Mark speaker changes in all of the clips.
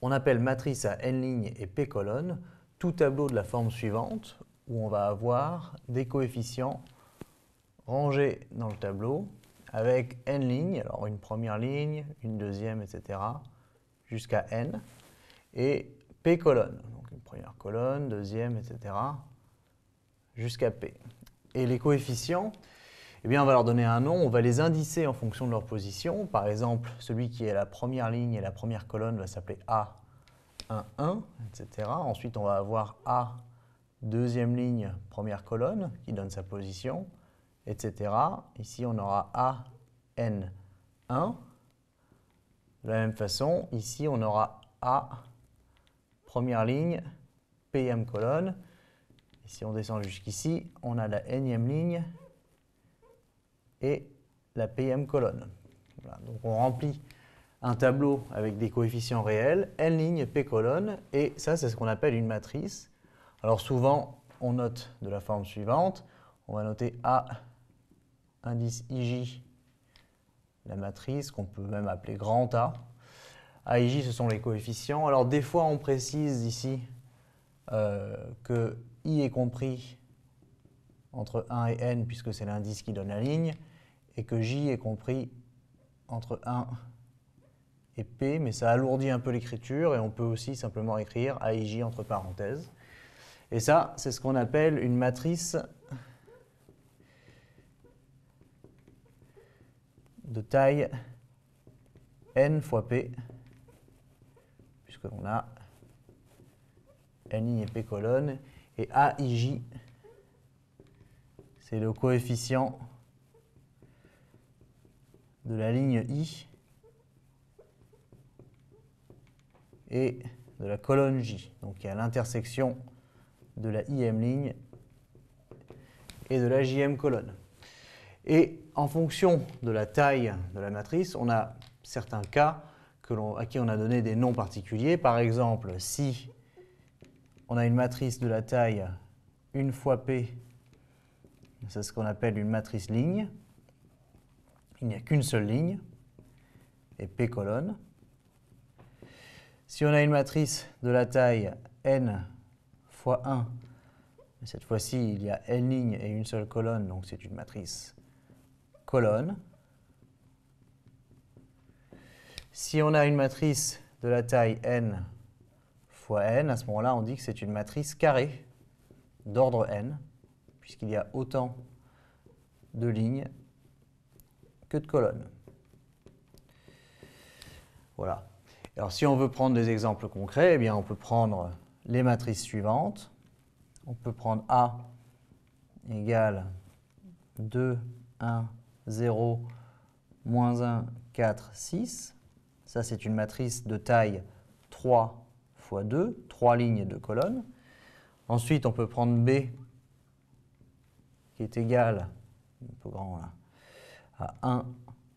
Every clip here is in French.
Speaker 1: On appelle matrice à n lignes et p colonnes tout tableau de la forme suivante où on va avoir des coefficients rangés dans le tableau avec n lignes, alors une première ligne, une deuxième, etc., jusqu'à n, et p colonnes, donc une première colonne, deuxième, etc., jusqu'à p. Et les coefficients, eh bien, on va leur donner un nom, on va les indicer en fonction de leur position. Par exemple, celui qui est la première ligne et la première colonne va s'appeler A1, 1, etc. Ensuite, on va avoir A, deuxième ligne, première colonne, qui donne sa position, etc. Ici, on aura AN1. De la même façon, ici, on aura A, première ligne, Pm colonne. Et si on descend jusqu'ici, on a la nème ligne et la pm colonne. Voilà, donc on remplit un tableau avec des coefficients réels, n lignes, p colonnes, et ça c'est ce qu'on appelle une matrice. Alors souvent, on note de la forme suivante, on va noter A indice IJ, la matrice, qu'on peut même appeler grand A. A, IJ, ce sont les coefficients. Alors des fois, on précise ici que I est compris entre 1 et n, puisque c'est l'indice qui donne la ligne, et que J est compris entre 1 et P, mais ça alourdit un peu l'écriture, et on peut aussi simplement écrire AIJ entre parenthèses. Et ça, c'est ce qu'on appelle une matrice de taille n fois P, puisque l'on a n ligne et P colonne, et AIJ, c'est le coefficient de la ligne I et de la colonne J. Donc il y a l'intersection de la IM ligne et de la JM colonne. Et en fonction de la taille de la matrice, on a certains cas à qui on a donné des noms particuliers. Par exemple, si on a une matrice de la taille 1 fois P, c'est ce qu'on appelle une matrice ligne. Il n'y a qu'une seule ligne, et P colonne. Si on a une matrice de la taille n fois 1, cette fois-ci il y a n lignes et une seule colonne, donc c'est une matrice colonne. Si on a une matrice de la taille n fois n, à ce moment-là on dit que c'est une matrice carrée d'ordre n, puisqu'il y a autant de lignes que de colonnes. Voilà. Alors si on veut prendre des exemples concrets, eh bien, on peut prendre les matrices suivantes. On peut prendre A égale 2, 1, 0, moins 1, 4, 6. Ça, c'est une matrice de taille 3 fois 2, 3 lignes et 2 colonnes. Ensuite, on peut prendre B qui est égal, un peu grand là, à 1,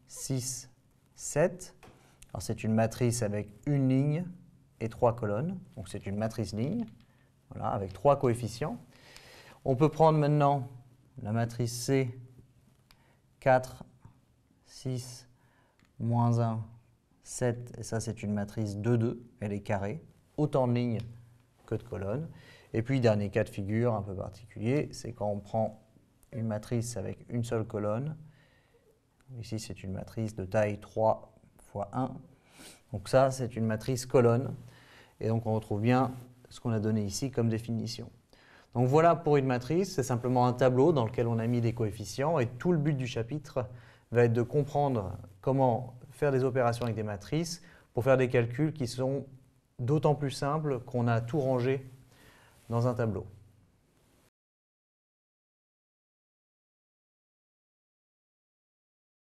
Speaker 1: 6, 7. Alors c'est une matrice avec une ligne et 3 colonnes, donc c'est une matrice ligne, voilà, avec 3 coefficients. On peut prendre maintenant la matrice C, 4, 6, moins 1, 7, et ça c'est une matrice 2, 2, elle est carrée, autant de lignes que de colonnes. Et puis dernier cas de figure un peu particulier, c'est quand on prend une matrice avec une seule colonne. Ici, c'est une matrice de taille 3 fois 1. Donc ça, c'est une matrice colonne. Et donc, on retrouve bien ce qu'on a donné ici comme définition. Donc voilà pour une matrice. C'est simplement un tableau dans lequel on a mis des coefficients. Et tout le but du chapitre va être de comprendre comment faire des opérations avec des matrices pour faire des calculs qui sont d'autant plus simples qu'on a tout rangé dans un tableau.